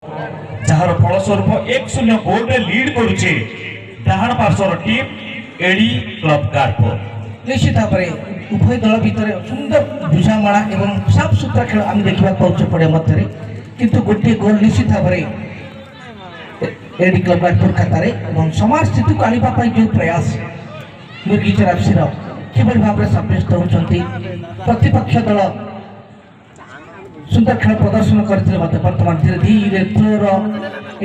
ଯାହାର ଫଳସ୍ୱରୂପ 1-0 ଗୋଲରେ ଲିଡ୍ କରୁଛି ଡାହାଣ ପାର୍ଶ୍ୱର ଟିମ୍ ଏଡି କ୍ଲବ କାର୍ପୋର। निश्चित भाव में उभय दल भितर सुंदर बुझामणा एवं साफ सुथरा खेल आम देखा पाचे पड़े मध्य किंतु गोटे गोल निश्चित भाव में एडी क्लब कानपुर खातार समान स्थिति को आने जो प्रयास मुर्गीचर एफसी किभली भाव में सब्यस्त होती प्रतिपक्ष दल सुंदर खेल प्रदर्शन करते बर्तमान धीरे धीरे थ्रोर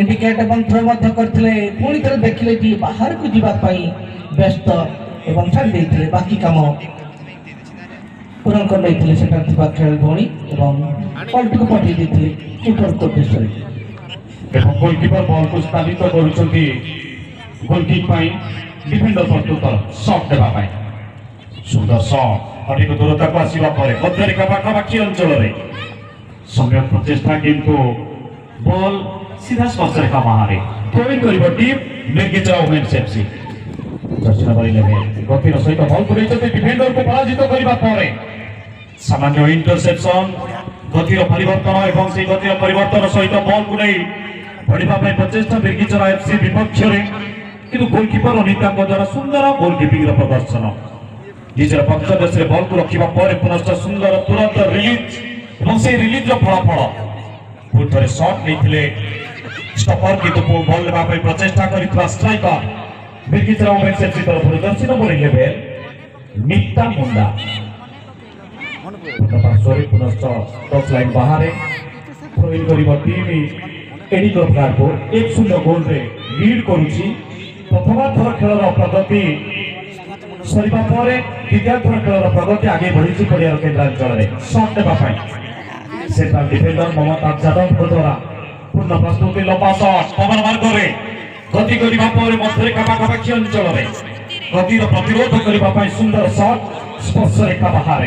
इंडिकेट और थ्रो करते पुणी थे देखिले बाहर को जावाई व्यस्त एवं छाड़ी बाकी कम पूरण कर खेल भौणी पल्टी को पठे कीपर को उद्देश्य गोलकीपर बॉल को स्थापित करुछंती गोलकीप पाई डिफेंडर प्रस्तुत शॉट देबा पाई सुंदर शॉट अधिक दूरता को आसीबा परे मध्यरेखा पाखापाखी अंचल रे सम्यक प्रचेष्टा किंतु बॉल सीधा स्पर्श रेखा बाहर थ्रोइन करिबो टीम मिर्गिचा वुमेन्स एफसी दक्षिण नंबर 11 गतिर सहित बॉल को लेचते डिफेंडर को पराजित करिबा परे सामान्य इंटरसेप्शन गतिर परिवर्तन एवं से गतिर परिवर्तन सहित बॉल को नहीं बढ़िया प्रचेषा मिर्गिचरा एफसी विपक्ष किंतु गोलकीपर अनिता द्वारा सुंदर गोलकीपिंग प्रदर्शन निजर पक्ष देश बॉल को रखा पुनश्च सुंदर तुरंत रिलीज और से रिलीज फलाफल पुणी शॉट नहीं स्टपर किंतु बॉल लेवाई प्रचेषा कर स्ट्राइकर मिर्गिचरा वुमेन्स एफसी तरफ दक्षिण नंबर 11 नित्ता मुंडा पुनश्च टच लाइन बाहर थ्रोइन कर टीम एडी क्लब कानपुर 1-0 गोल रे लीड करुची प्रथम थर खेलर प्रगति सरिबा परे द्वितीय थर खेलर प्रगति आगे बढ़ी पड़ियार केन्द्रांचल रे शॉट देबा पाई सेंट्रल डिफेंडर ममता जादव द्वारा पूर्ण प्रस्तुति लंबा शॉट पवन मार्ग रे गति करिबा परे मध्यरेखा पाखापाखी अंचल रे गतिर प्रतिरोध करिबा पाई सुंदर शॉट स्पर्श रेखा बाहर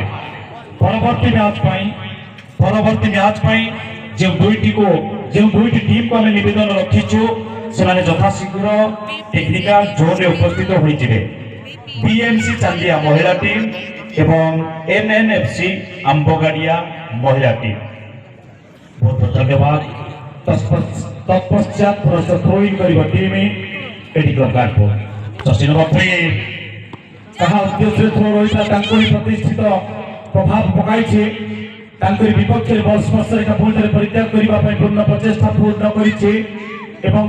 परवर्ती मैच पाई जो दुईटी टीम को आम नवेदन रखीचु से यथाशीघ्र टेक्निकल जोन में उपस्थित होइजिबे बीएमसी चांदिया महिला टीम एवं एनएनएफसी आंबगाड़िया महिला टीम बहुत बहुत धन्यवाद तत्पश्चात थ्रोइंग कर team AD club Kanpur Justin number 3 कहा उद्देश्य थ्रो रही प्रतिष्ठित प्रभाव पकाई विपक्ष बल स्पर्श रेखा पुणी परित्याग करने पूर्ण प्रचेषा पूर्ण कर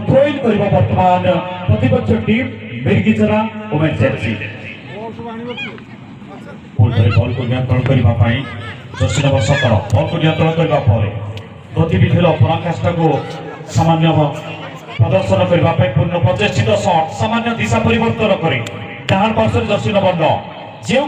थ्रोइन कर बर्तमान प्रतिपक्ष टीम मिर्गिचरा वुमेन्स एफसी बॉल को नियंत्रण करने जर्सी नंबर 17 बॉल को नियंत्रण करने गतिविधि पराकाष्ठा को सामान्य प्रदर्शन करने पूर्ण प्रचेषित शॉट सामान्य दिशा परिवर्तन कर डाहाण पार्श्व जर्सी नंबर 9